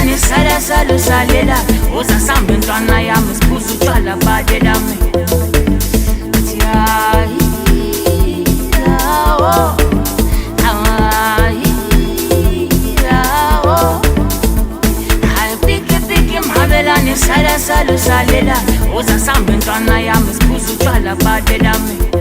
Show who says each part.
Speaker 1: ni sala salo salela Oza samba ntwana yami sibuza utshwala badelami Sala salo salela Oza samba ntwana yami sibuza utshwala badelami